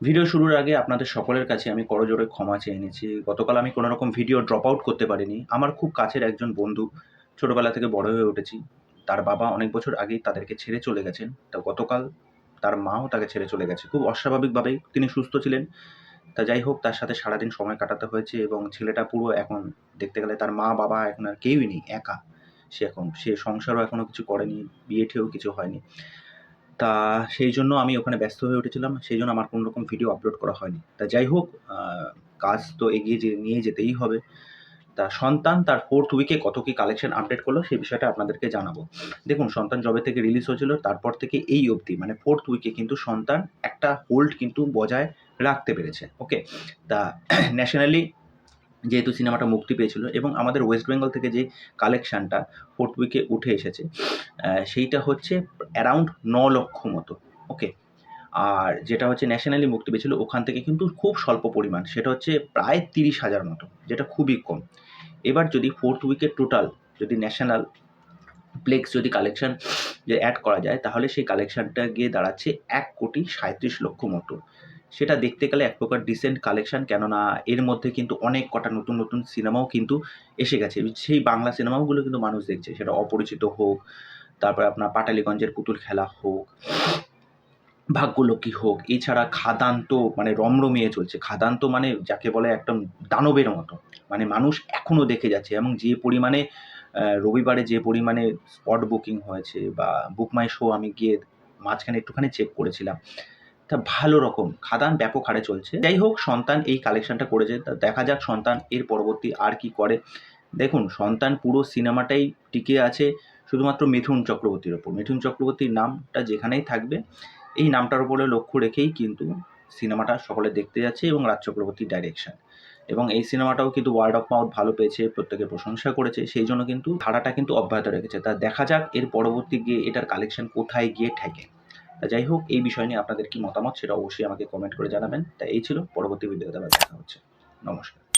Video শুরুর আগে আপনাদের সকলের কাছে আমি করজোড়ে ক্ষমা চেয়ে নিচ্ছি। গতকাল আমি কোনো রকম ভিডিও ড্রপ আউট করতে পারিনি। আমার খুব কাছের একজন বন্ধু, ছোটবেলা থেকে বড় হয়ে উঠেছি। তার বাবা অনেক বছর আগেই তাদেরকে ছেড়ে চলে গেছেন। তো গতকাল তার মাও তাকে ছেড়ে চলে গেছে। খুব অস্বাভাবিকভাবেই তিনি সুস্থ ছিলেন। তা যাই হোক, তার সাথে সারাদিন সময় কাটাতে হয়েছে এবং ছেলেটা পুরো এখন দেখতে গেলে তার মা-বাবা এখন আর কেউই নেই, একা। সে সংসারও এখনো কিছু করেনি, বিয়ে-ঠিয়েও কিছু হয়নি। তা সেই জন্য আমি ওখানে ব্যস্ত হয়ে উঠেছিলাম। সেইজন্য আমার কোনো রকম ভিডিও আপলোড করা হয়নি। তা যাই হোক, কাজ তো এগিয়ে নিয়ে যেতেই হবে। তা সন্তান তার 4th উইকে কত কি কালেকশন আপডেট করলো সেই বিষয়টা আপনাদেরকে জানাবো। দেখুন, সন্তান যবে থেকে রিলিজ হয়েছিল তারপর থেকে এই অবধি মানে 4th উইকে কিন্তু সন্তান একটা হোল্ড কিন্তু বজায় রাখতে পেরেছে। ওকে? তা ন্যাশনালি যেহেতু সিনেমাটা মুক্তি পেয়েছিল এবং আমাদের ওয়েস্ট বেঙ্গল থেকে যে কালেকশনটা 4th উইকে উঠে এসেছে, সেইটা হচ্ছে অ্যারাউন্ড ৯ লক্ষ মতো। ওকে? আর যেটা হচ্ছে ন্যাশনালি মুক্তি পেয়েছিল ওখান থেকে কিন্তু খুব স্বল্প পরিমাণ, সেটা হচ্ছে প্রায় ৩০,০০০ মতো, যেটা খুবই কম। এবার যদি 4th উইকের টোটাল যদি ন্যাশনাল প্লেক্স যদি কালেকশন যে অ্যাড করা যায় তাহলে সেই কালেকশনটা গিয়ে দাঁড়াচ্ছে ১,৩৭,০০,০০০ মতো। সেটা দেখতে গেলে এক প্রকার ডিসেন্ট কালেকশন, কেননা এর মধ্যে কিন্তু অনেক কটা নতুন, নতুন সিনেমাও কিন্তু এসে গেছে। সেই বাংলা সিনেমাগুলো কিন্তু মানুষ দেখছে। সেটা অপরিচিত হোক, তারপরে আপনার পাটালিগঞ্জের পুতুল খেলা হোক, ভাগ্যলক্ষ্মী হোক, এছাড়া খাদান তো মানে রমরমিয়ে চলছে। খাদান তো মানে যাকে বলে একদম দানবের মতো। মানে মানুষ এখনও দেখে যাচ্ছে এবং যে পরিমাণে রবিবারে যে পরিমাণে স্পট বুকিং হয়েছে বা বুক মাই শো আমি গিয়ে মাঝখানে একটুখানি চেক করেছিলাম। তা ভালো রকম খাদান ব্যাপক হারে চলছে। যাই হোক, সন্তান এই কালেকশনটা করেছে। তা দেখা যাক সন্তান এর পরবর্তী আর কি করে। দেখুন, সন্তান পুরো সিনেমাটাই টিকে আছে শুধুমাত্র মিঠুন চক্রবর্তীর ওপর। মিঠুন চক্রবর্তীর নামটা যেখানেই থাকবে, এই নামটার উপরে লক্ষ্য রেখেই কিন্তু সিনেমাটা সকলে দেখতে যাচ্ছে এবং রাজ চক্রবর্তীর ডাইরেকশন। এবং এই সিনেমাটাও কিন্তু ওয়ার্ড অফ মাউথ ভালো পেয়েছে, প্রত্যেকে প্রশংসা করেছে। সেই জন্য কিন্তু ধারাটা কিন্তু অব্যাহত রেখেছে। তা দেখা যাক এর পরবর্তী গিয়ে এটার কালেকশন কোথায় গিয়ে ঠেকে। তা যাই হোক, এই বিষয় নিয়ে আপনাদের কি মতামত সেটা অবশ্যই আমাকে কমেন্ট করে জানাবেন। তা এই ছিল, পরবর্তী ভিডিওতে আবার দেখা হচ্ছে। নমস্কার।